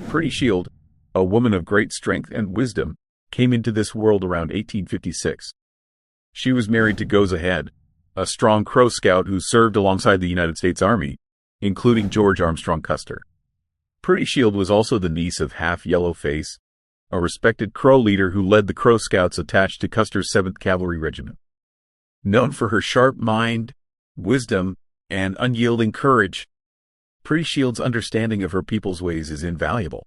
Pretty Shield, a woman of great strength and wisdom, came into this world around 1856. She was married to Goes Ahead, a strong Crow scout who served alongside the United States Army, including George Armstrong Custer. Pretty Shield was also the niece of Half Yellow Face, a respected Crow leader who led the Crow Scouts attached to Custer's 7th Cavalry Regiment. Known for her sharp mind, wisdom, and unyielding courage, Pretty Shield's understanding of her people's ways is invaluable.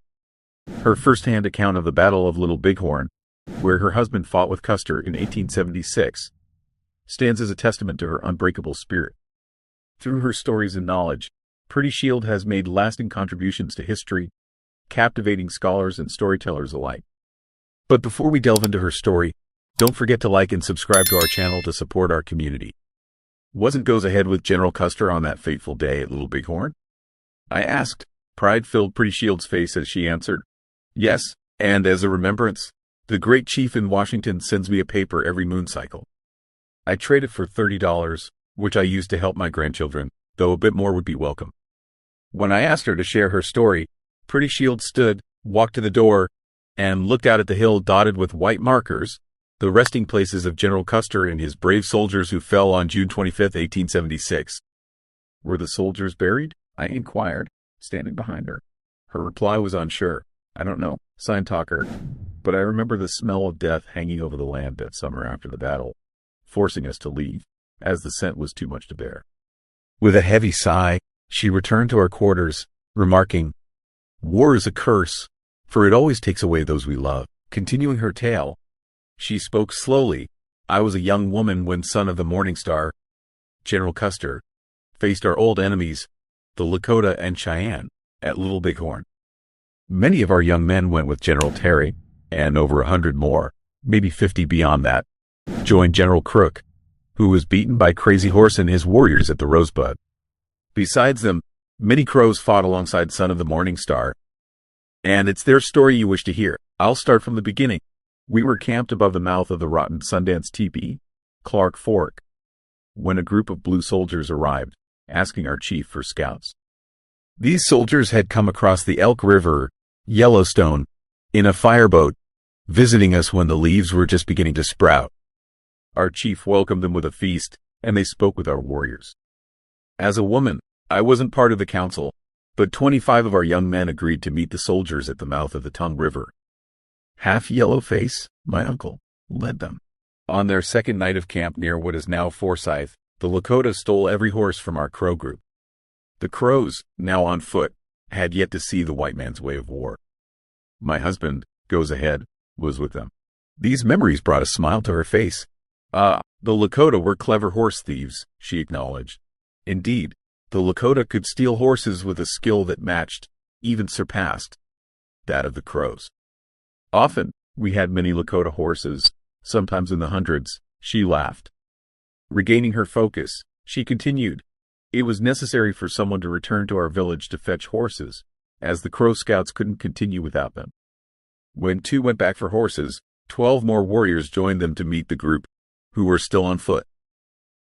Her first-hand account of the Battle of Little Bighorn, where her husband fought with Custer in 1876, stands as a testament to her unbreakable spirit. Through her stories and knowledge, Pretty Shield has made lasting contributions to history, captivating scholars and storytellers alike. But before we delve into her story, don't forget to like and subscribe to our channel to support our community. Wasn't Goes Ahead with General Custer on that fateful day at Little Bighorn? I asked. Pride filled Pretty Shield's face as she answered, "Yes, and as a remembrance, the great chief in Washington sends me a paper every moon cycle. I trade it for $30, which I use to help my grandchildren, though a bit more would be welcome." When I asked her to share her story, Pretty Shield stood, walked to the door, and looked out at the hill dotted with white markers, the resting places of General Custer and his brave soldiers who fell on June 25, 1876. "Were the soldiers buried?" I inquired, standing behind her. Her reply was unsure. "I don't know, sign talker, but I remember the smell of death hanging over the land that summer after the battle, forcing us to leave, as the scent was too much to bear." With a heavy sigh, she returned to our quarters, remarking, "War is a curse, for it always takes away those we love." Continuing her tale, she spoke slowly. "I was a young woman when son of the Morning Star, General Custer, faced our old enemies, the Lakota and Cheyenne, at Little Bighorn. Many of our young men went with General Terry, and over 100 more, maybe 50 beyond that, joined General Crook, who was beaten by Crazy Horse and his warriors at the Rosebud. Besides them, many Crows fought alongside Son of the Morning Star, and it's their story you wish to hear. I'll start from the beginning. We were camped above the mouth of the rotten Sundance Teepee, Clark Fork, when a group of blue soldiers arrived, asking our chief for scouts. These soldiers had come across the Elk River, Yellowstone, in a fireboat, visiting us when the leaves were just beginning to sprout. Our chief welcomed them with a feast, and they spoke with our warriors. As a woman, I wasn't part of the council, but 25 of our young men agreed to meet the soldiers at the mouth of the Tongue River. Half Yellow Face, my uncle, led them. On their second night of camp near what is now Forsyth, the Lakota stole every horse from our Crow group. The Crows, now on foot, had yet to see the white man's way of war. My husband, Goes Ahead, was with them. These memories brought a smile to her face. "The Lakota were clever horse thieves," she acknowledged. Indeed, the Lakota could steal horses with a skill that matched, even surpassed, that of the Crows. Often, we had many Lakota horses, sometimes in the hundreds. She laughed. Regaining her focus, she continued, "It was necessary for someone to return to our village to fetch horses, as the Crow Scouts couldn't continue without them. When 2 went back for horses, 12 more warriors joined them to meet the group, who were still on foot.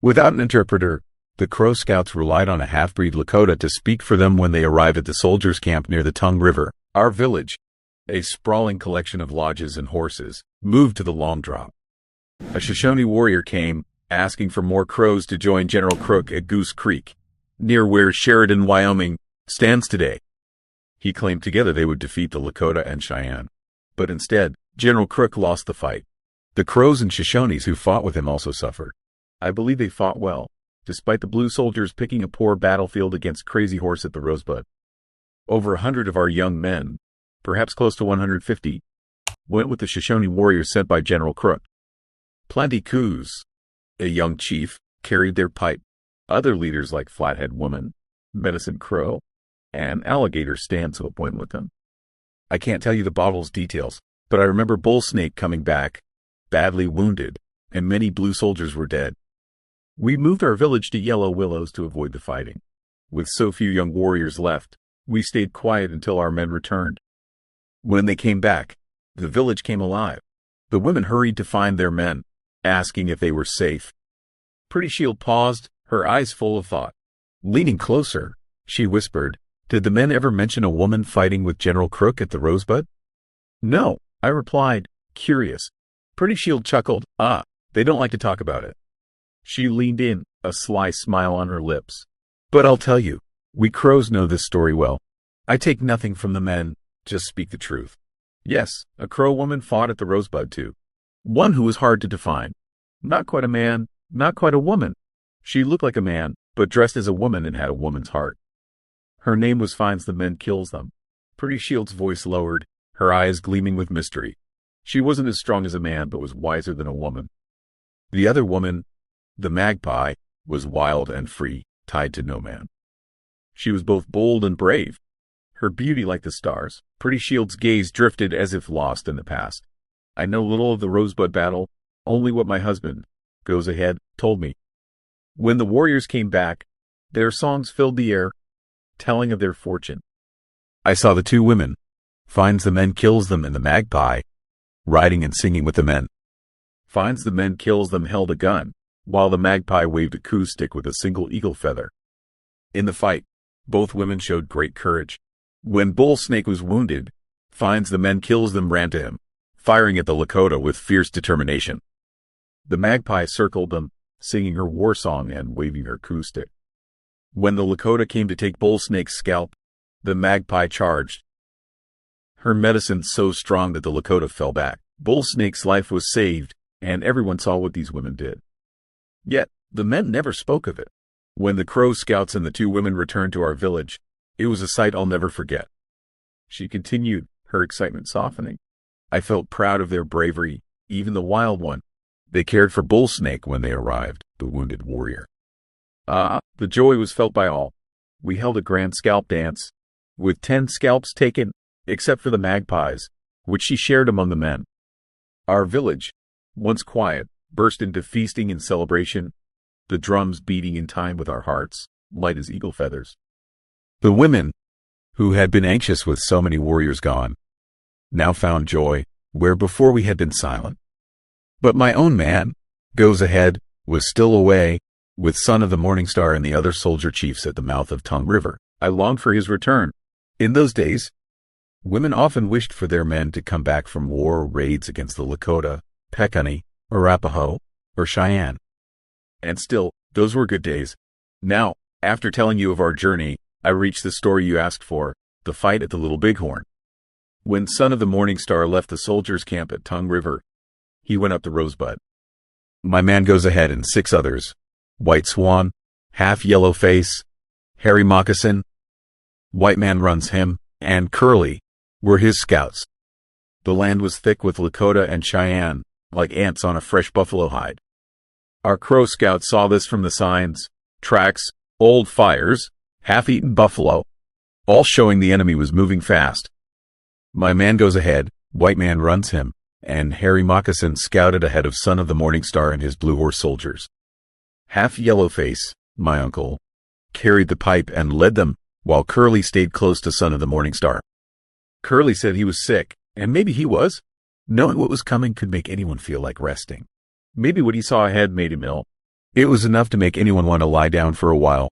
Without an interpreter, the Crow Scouts relied on a half-breed Lakota to speak for them when they arrived at the soldiers' camp near the Tongue River. Our village, a sprawling collection of lodges and horses, moved to the long drop. A Shoshone warrior came, asking for more Crows to join General Crook at Goose Creek, near where Sheridan, Wyoming, stands today. He claimed together they would defeat the Lakota and Cheyenne. But instead, General Crook lost the fight. The Crows and Shoshones who fought with him also suffered. I believe they fought well, despite the blue soldiers picking a poor battlefield against Crazy Horse at the Rosebud. Over 100 of our young men, perhaps close to 150, went with the Shoshone warriors sent by General Crook. Plenty Coos, a young chief, carried their pipe. Other leaders like Flathead Woman, Medicine Crow, and Alligator Stanhope went with them. I can't tell you the battle's details, but I remember Bull Snake coming back, badly wounded, and many blue soldiers were dead. We moved our village to Yellow Willows to avoid the fighting. With so few young warriors left, we stayed quiet until our men returned. When they came back, the village came alive. The women hurried to find their men, asking if they were safe. Pretty Shield paused, her eyes full of thought. Leaning closer, she whispered, Did the men ever mention a woman fighting with General Crook at the Rosebud? No, I replied, curious. Pretty Shield chuckled. They don't like to talk about it. She leaned in, a sly smile on her lips. But I'll tell you, we crows know this story well. I take nothing from the men, just speak the truth. Yes, a crow woman fought at the Rosebud too. One who was hard to define. Not quite a man, not quite a woman. She looked like a man, but dressed as a woman and had a woman's heart. Her name was Finds the Men Kills Them. Pretty Shield's voice lowered, her eyes gleaming with mystery. She wasn't as strong as a man, but was wiser than a woman. The other woman, the magpie, was wild and free, tied to no man. She was both bold and brave, her beauty like the stars. Pretty Shield's gaze drifted as if lost in the past. I know little of the Rosebud battle, only what my husband, Goes Ahead, told me. When the warriors came back, their songs filled the air, telling of their fortune. I saw the two women, Finds the Men Kills Them and the magpie, riding and singing with the men. Finds the Men Kills Them held a gun, while the magpie waved a coup stick with a single eagle feather. In the fight, both women showed great courage. When Bull Snake was wounded, Finds the Men Kills Them ran to him, firing at the Lakota with fierce determination. The magpie circled them, singing her war song and waving her coup stick. When the Lakota came to take Bull Snake's scalp, the magpie charged. Her medicine so strong that the Lakota fell back. Bull Snake's life was saved, and everyone saw what these women did. Yet, the men never spoke of it. When the Crow Scouts and the two women returned to our village, it was a sight I'll never forget. She continued, her excitement softening. I felt proud of their bravery, even the wild one. They cared for Bull Snake when they arrived, the wounded warrior. The joy was felt by all. We held a grand scalp dance, with 10 scalps taken, except for the magpies, which she shared among the men. Our village, once quiet, burst into feasting and celebration, the drums beating in time with our hearts, light as eagle feathers. The women, who had been anxious with so many warriors gone, now found joy, where before we had been silent. But my own man, Goes Ahead, was still away, with Son of the Morning Star and the other soldier chiefs at the mouth of Tongue River. I longed for his return. In those days, women often wished for their men to come back from war or raids against the Lakota, Pecony, Arapaho, or Cheyenne. And still, those were good days. Now, after telling you of our journey, I reached the story you asked for, the fight at the Little Bighorn. When Son of the Morning Star left the soldiers' camp at Tongue River, he went up to Rosebud. My man Goes Ahead and 6 others, White Swan, Half Yellow Face, Hairy Moccasin, White Man Runs Him, and Curly, were his scouts. The land was thick with Lakota and Cheyenne, like ants on a fresh buffalo hide. Our Crow Scouts saw this from the signs, tracks, old fires, half-eaten buffalo, all showing the enemy was moving fast. My man Goes Ahead, White Man Runs Him, and Hairy Moccasin scouted ahead of Son of the Morning Star and his Blue Horse soldiers. Half Yellowface, my uncle, carried the pipe and led them, while Curly stayed close to Son of the Morning Star. Curly said he was sick, and maybe he was. Knowing what was coming could make anyone feel like resting. Maybe what he saw ahead made him ill. It was enough to make anyone want to lie down for a while.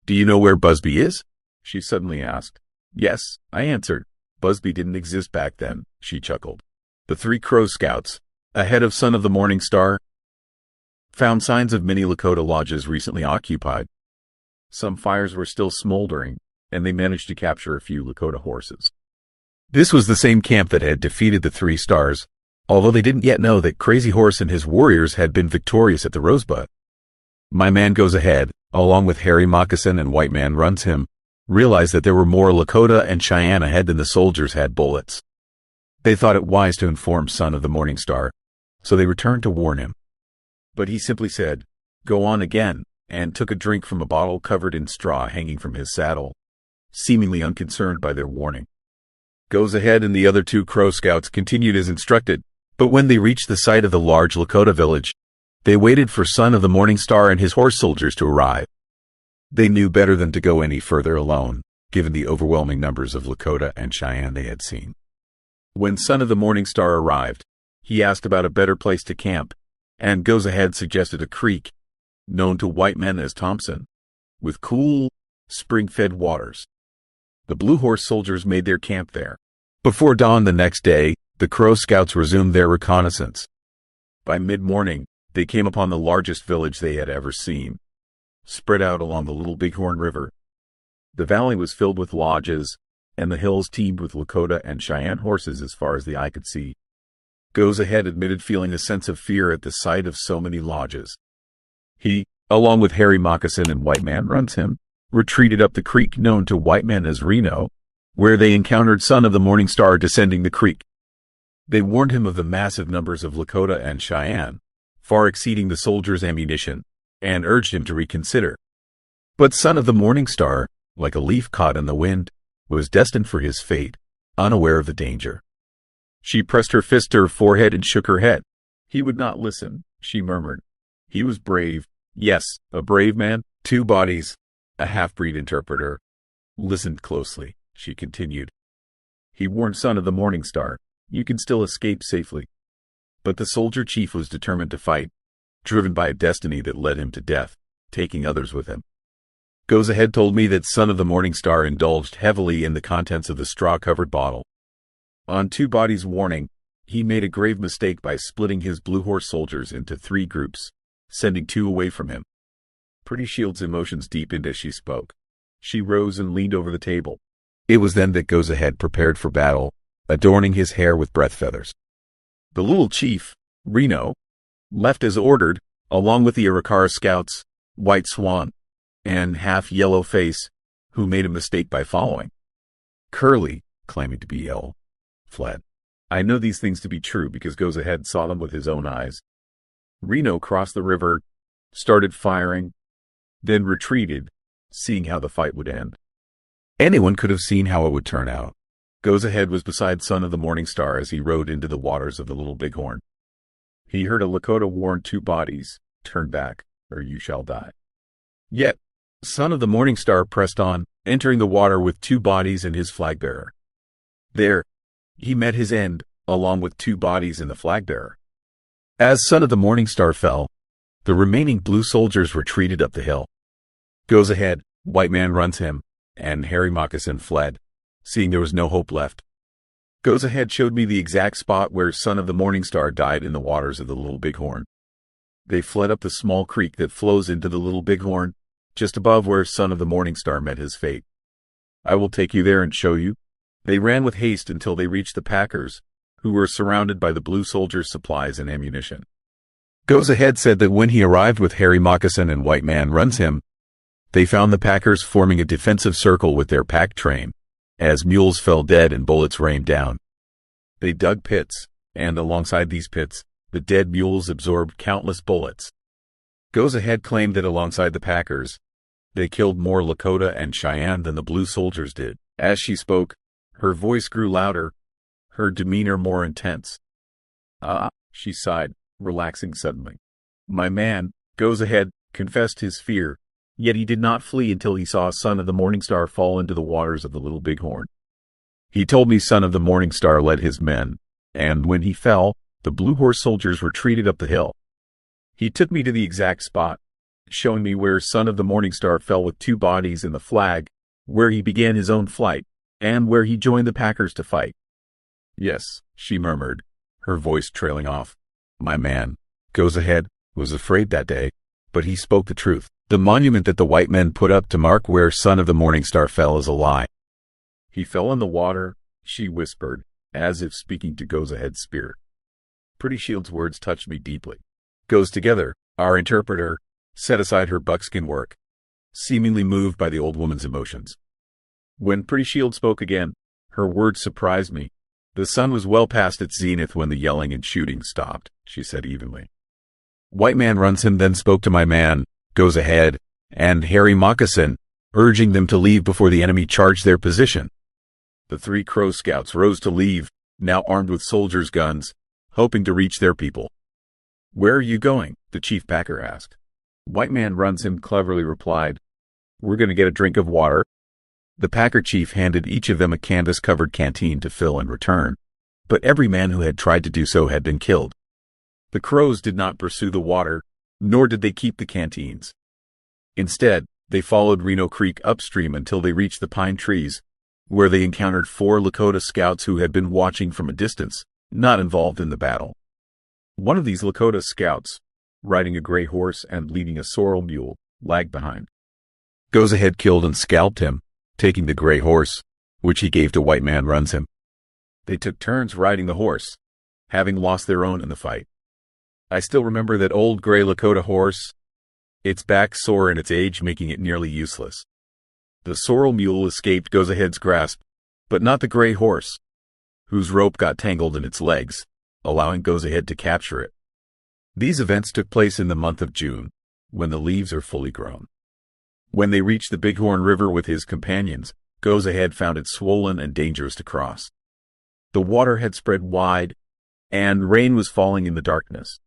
Do you know where Busby is? She suddenly asked. Yes, I answered. Busby didn't exist back then, she chuckled. The 3 Crow Scouts, ahead of Son of the Morning Star, found signs of many Lakota lodges recently occupied. Some fires were still smoldering, and they managed to capture a few Lakota horses. This was the same camp that had defeated the 3 Stars, although they didn't yet know that Crazy Horse and his warriors had been victorious at the Rosebud. My man Goes Ahead, along with Hairy Moccasin and White Man Runs Him, realized that there were more Lakota and Cheyenne ahead than the soldiers had bullets. They thought it wise to inform Son of the Morning Star, so they returned to warn him. But he simply said, "Go on again," and took a drink from a bottle covered in straw hanging from his saddle, seemingly unconcerned by their warning. Goes Ahead and the other 2 Crow Scouts continued as instructed, but when they reached the site of the large Lakota village, they waited for Son of the Morning Star and his horse soldiers to arrive. They knew better than to go any further alone, given the overwhelming numbers of Lakota and Cheyenne they had seen. When Son of the Morning Star arrived, he asked about a better place to camp, and Goes Ahead suggested a creek, known to white men as Thompson, with cool, spring-fed waters. The Blue Horse soldiers made their camp there. Before dawn the next day, the Crow scouts resumed their reconnaissance. By mid-morning, they came upon the largest village they had ever seen, spread out along the Little Bighorn River. The valley was filled with lodges, and the hills teemed with Lakota and Cheyenne horses as far as the eye could see. Goes Ahead admitted feeling a sense of fear at the sight of so many lodges. He, along with Hairy Moccasin and White Man Runs Him, retreated up the creek known to white men as Reno, where they encountered Son of the Morning Star descending the creek. They warned him of the massive numbers of Lakota and Cheyenne, far exceeding the soldiers' ammunition, and urged him to reconsider. But Son of the Morning Star, like a leaf caught in the wind, was destined for his fate, unaware of the danger. She pressed her fist to her forehead and shook her head. He would not listen, she murmured. He was brave. Yes, a brave man. 2 bodies. A half-breed interpreter listened closely, she continued. He warned Son of the Morning Star, you can still escape safely. But the soldier chief was determined to fight, driven by a destiny that led him to death, taking others with him. Goes Ahead told me that Son of the Morning Star indulged heavily in the contents of the straw-covered bottle. On 2 bodies' warning, he made a grave mistake by splitting his Blue Horse soldiers into 3 groups, sending 2 away from him. Pretty Shield's emotions deepened as she spoke. She rose and leaned over the table. It was then that Goes Ahead prepared for battle, adorning his hair with breath feathers. The little chief, Reno, left as ordered, along with the Arikara scouts, White Swan, and Half-Yellow Face, who made a mistake by following. Curly, claiming to be ill, fled. I know these things to be true because Goes Ahead saw them with his own eyes. Reno crossed the river, started firing, then retreated, seeing how the fight would end. Anyone could have seen how it would turn out. Goes Ahead was beside Son of the Morning Star as he rode into the waters of the Little Bighorn. He heard a Lakota warn 2 bodies, turn back, or you shall die. Yet, Son of the Morning Star pressed on, entering the water with 2 bodies and his flag bearer. There, he met his end, along with 2 bodies and the flag bearer. As Son of the Morning Star fell, the remaining blue soldiers retreated up the hill. Goes Ahead, White Man Runs Him, and Hairy Moccasin fled, seeing there was no hope left. Goes Ahead showed me the exact spot where Son of the Morning Star died in the waters of the Little Bighorn. They fled up the small creek that flows into the Little Bighorn, just above where Son of the Morning Star met his fate. I will take you there and show you. They ran with haste until they reached the packers, who were surrounded by the blue soldiers' supplies and ammunition. Goes Ahead said that when he arrived with Hairy Moccasin and White Man Runs Him, they found the packers forming a defensive circle with their pack train, as mules fell dead and bullets rained down. They dug pits, and alongside these pits, the dead mules absorbed countless bullets. Goes Ahead claimed that alongside the packers, they killed more Lakota and Cheyenne than the blue soldiers did. As she spoke, her voice grew louder, her demeanor more intense. She sighed, relaxing suddenly. My man, Goes Ahead, confessed his fear, yet he did not flee until he saw Son of the Morning Star fall into the waters of the Little Bighorn. He told me Son of the Morning Star led his men, and when he fell, the Blue Horse soldiers retreated up the hill. He took me to the exact spot, showing me where Son of the Morning Star fell with 2 bodies and the flag, where he began his own flight, and where he joined the packers to fight. Yes, she murmured, her voice trailing off. My man, Goes Ahead, was afraid that day, but he spoke the truth. The monument that the white men put up to mark where Son of the Morning Star fell is a lie. He fell in the water, she whispered, as if speaking to Goes Ahead's spirit. Pretty Shield's words touched me deeply. Goes Together, our interpreter, set aside her buckskin work, seemingly moved by the old woman's emotions. When Pretty Shield spoke again, her words surprised me. The sun was well past its zenith when the yelling and shooting stopped, she said evenly. White Man Runs Him then spoke to my man, Goes Ahead, and Hairy Moccasin, urging them to leave before the enemy charged their position. The 3 Crow scouts rose to leave, now armed with soldiers' guns, hoping to reach their people. Where are you going? The chief packer asked. White Man Runs Him cleverly replied, We're going to get a drink of water. The packer chief handed each of them a canvas-covered canteen to fill and return, but every man who had tried to do so had been killed. The Crows did not pursue the water, nor did they keep the canteens. Instead, they followed Reno Creek upstream until they reached the pine trees, where they encountered 4 Lakota scouts who had been watching from a distance, not involved in the battle. One of these Lakota scouts, riding a gray horse and leading a sorrel mule, lagged behind. Goes ahead killed and scalped him, taking the gray horse, which he gave to white man runs him. They took turns riding the horse, having lost their own in the fight. I still remember that old gray Lakota horse, its back sore and its age making it nearly useless. The sorrel mule escaped Goes Ahead's grasp, but not the gray horse, whose rope got tangled in its legs, allowing Goes Ahead to capture it. These events took place in the month of June, when the leaves are fully grown. When they reached the Bighorn River with his companions, Goes Ahead found it swollen and dangerous to cross. The water had spread wide, and rain was falling in the darkness.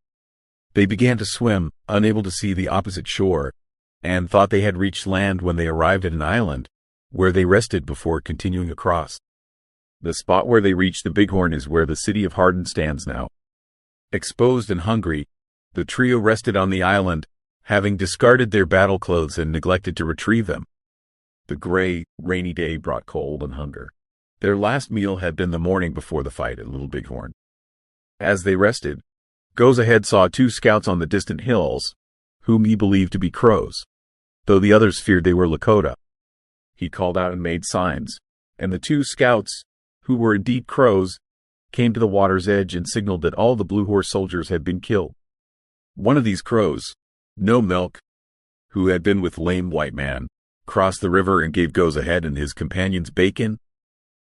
They began to swim, unable to see the opposite shore, and thought they had reached land when they arrived at an island, where they rested before continuing across. The spot where they reached the Bighorn is where the city of Hardin stands now. Exposed and hungry, the trio rested on the island, having discarded their battle clothes and neglected to retrieve them. The gray, rainy day brought cold and hunger. Their last meal had been the morning before the fight at Little Bighorn. As they rested, Goes Ahead saw 2 scouts on the distant hills, whom he believed to be Crows, though the others feared they were Lakota. He called out and made signs, and the 2 scouts, who were indeed Crows, came to the water's edge and signaled that all the Blue Horse soldiers had been killed. One of these Crows, No Milk, who had been with lame white man, crossed the river and gave Goes Ahead and his companions bacon,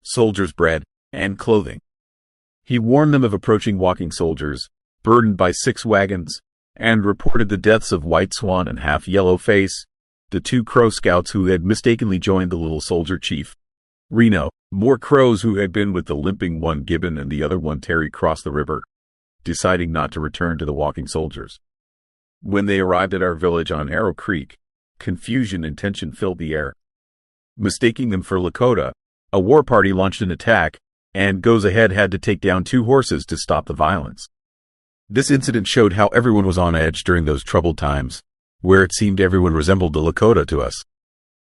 soldiers' bread, and clothing. He warned them of approaching walking soldiers, burdened by 6 wagons, and reported the deaths of White Swan and Half Yellow Face, the 2 Crow scouts who had mistakenly joined the little soldier chief, Reno. More Crows who had been with the limping one Gibbon and the other one Terry crossed the river, deciding not to return to the walking soldiers. When they arrived at our village on Arrow Creek, confusion and tension filled the air. Mistaking them for Lakota, a war party launched an attack, and Goes Ahead had to take down 2 horses to stop the violence. This incident showed how everyone was on edge during those troubled times, where it seemed everyone resembled the Lakota to us.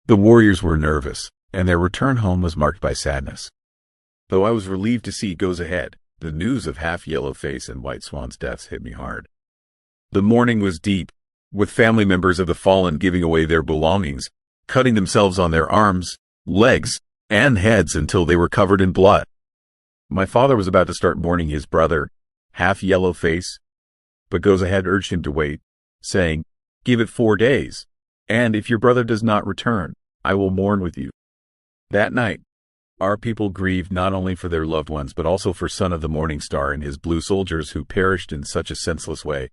The warriors were nervous, and their return home was marked by sadness. Though I was relieved to see Goes Ahead, the news of Half Yellow Face and White Swan's deaths hit me hard. The mourning was deep, with family members of the fallen giving away their belongings, cutting themselves on their arms, legs, and heads until they were covered in blood. My father was about to start mourning his brother, Half Yellow Face, but Goes Ahead urged him to wait, saying, "Give it 4 days, and if your brother does not return, I will mourn with you." That night, our people grieved not only for their loved ones but also for Son of the Morning Star and his blue soldiers who perished in such a senseless way.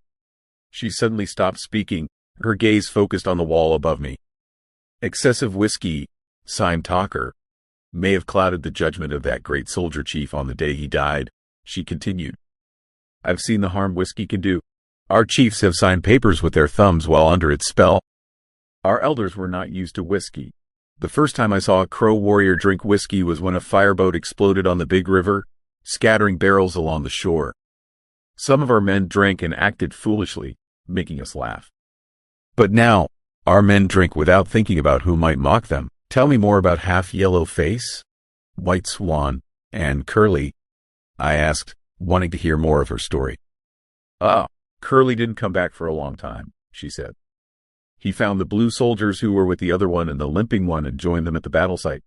She suddenly stopped speaking, her gaze focused on the wall above me. Excessive whiskey, Sime Talker, may have clouded the judgment of that great soldier chief on the day he died, she continued. I've seen the harm whiskey can do. Our chiefs have signed papers with their thumbs while under its spell. Our elders were not used to whiskey. The first time I saw a Crow warrior drink whiskey was when a fireboat exploded on the Big River, scattering barrels along the shore. Some of our men drank and acted foolishly, making us laugh. But now, our men drink without thinking about who might mock them. Tell me more about Half Yellow Face, White Swan, and Curly, I asked, wanting to hear more of her story. Curly didn't come back for a long time, she said. He found the blue soldiers who were with the other one and the limping one and joined them at the battle site.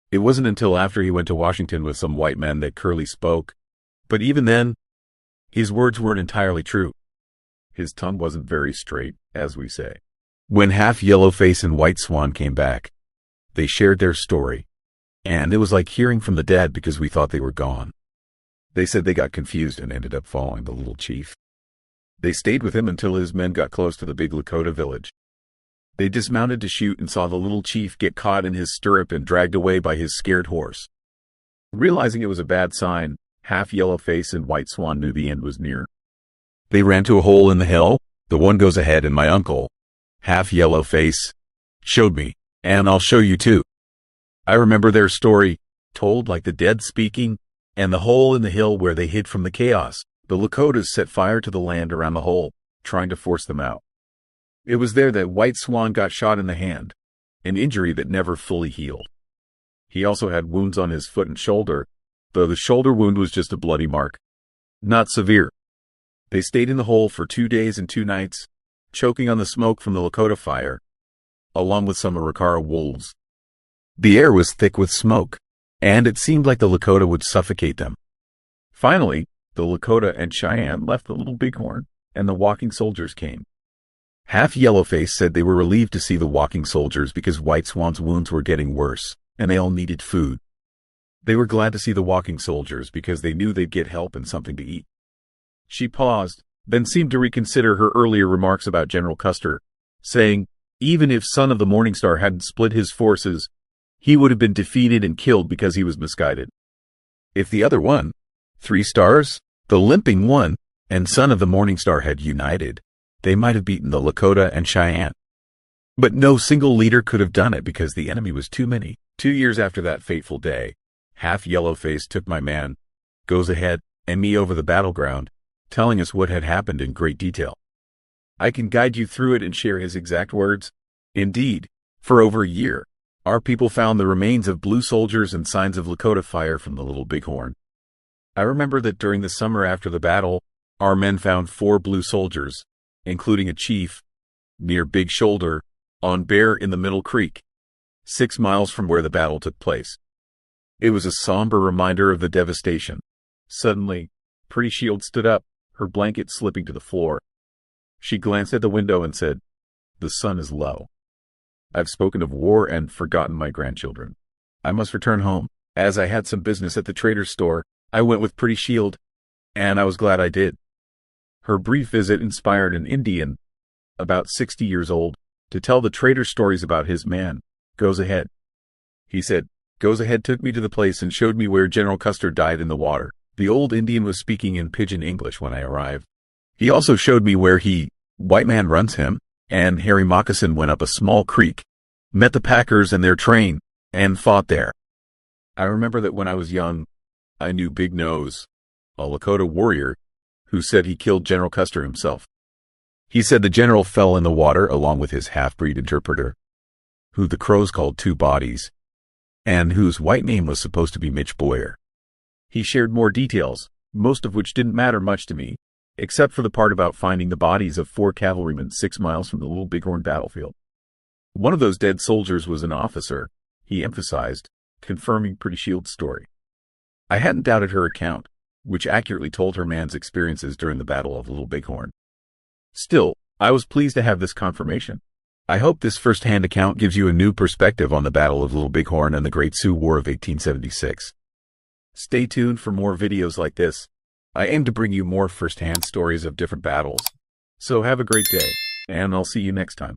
It wasn't until after he went to Washington with some white men that Curly spoke, but even then, his words weren't entirely true. His tongue wasn't very straight, as we say. When Half Yellow Face and White Swan came back, they shared their story, and it was like hearing from the dead because we thought they were gone. They said they got confused and ended up following the little chief. They stayed with him until his men got close to the big Lakota village. They dismounted to shoot and saw the little chief get caught in his stirrup and dragged away by his scared horse. Realizing it was a bad sign, Half Yellow Face and White Swan knew the end was near. They ran to a hole in the hill, the one Goes Ahead, and my uncle, Half Yellow Face, showed me, and I'll show you too. I remember their story, told like the dead speaking, and the hole in the hill where they hid from the chaos. The Lakotas set fire to the land around the hole, trying to force them out. It was there that White Swan got shot in the hand, an injury that never fully healed. He also had wounds on his foot and shoulder, though the shoulder wound was just a bloody mark. Not severe. They stayed in the hole for 2 days and 2 nights, choking on the smoke from the Lakota fire, along with some Arikara wolves. The air was thick with smoke, and it seemed like the Lakota would suffocate them. Finally, the Lakota and Cheyenne left the Little Bighorn, and the walking soldiers came. Half Yellowface said they were relieved to see the walking soldiers because White Swan's wounds were getting worse, and they all needed food. They were glad to see the walking soldiers because they knew they'd get help and something to eat. She paused, then seemed to reconsider her earlier remarks about General Custer, saying, even if Son of the Morning Star hadn't split his forces, he would have been defeated and killed because he was misguided. If the other one, 3 stars, the limping one, and Son of the Morning Star had united, they might have beaten the Lakota and Cheyenne. But no single leader could have done it because the enemy was too many. 2 years after that fateful day, Half Yellowface took my man, Goes Ahead, and me over the battleground, telling us what had happened in great detail. I can guide you through it and share his exact words. Indeed, for over a year, our people found the remains of blue soldiers and signs of Lakota fire from the Little Bighorn. I remember that during the summer after the battle, our men found 4 blue soldiers, including a chief, near Big Shoulder, on Bear in the Middle Creek, 6 miles from where the battle took place. It was a somber reminder of the devastation. Suddenly, Pretty Shield stood up, her blanket slipping to the floor. She glanced at the window and said, "The sun is low. I've spoken of war and forgotten my grandchildren. I must return home. As I had some business at the trader's store, I went with Pretty Shield, and I was glad I did." Her brief visit inspired an Indian, about 60 years old, to tell the trader stories about his man, Goes Ahead. He said, "Goes Ahead took me to the place and showed me where General Custer died in the water." The old Indian was speaking in pidgin English when I arrived. He also showed me where White Man runs him, and Harry Moccasin went up a small creek, met the Packers and their train, and fought there. I remember that when I was young, I knew Big Nose, a Lakota warrior, who said he killed General Custer himself. He said the general fell in the water along with his half-breed interpreter, who the Crows called Two Bodies, and whose white name was supposed to be Mitch Boyer. He shared more details, most of which didn't matter much to me, except for the part about finding the bodies of 4 cavalrymen 6 miles from the Little Bighorn battlefield. One of those dead soldiers was an officer, he emphasized, confirming Pretty Shield's story. I hadn't doubted her account, which accurately told her man's experiences during the Battle of Little Bighorn. Still, I was pleased to have this confirmation. I hope this first-hand account gives you a new perspective on the Battle of Little Bighorn and the Great Sioux War of 1876. Stay tuned for more videos like this. I aim to bring you more first-hand stories of different battles. So have a great day, and I'll see you next time.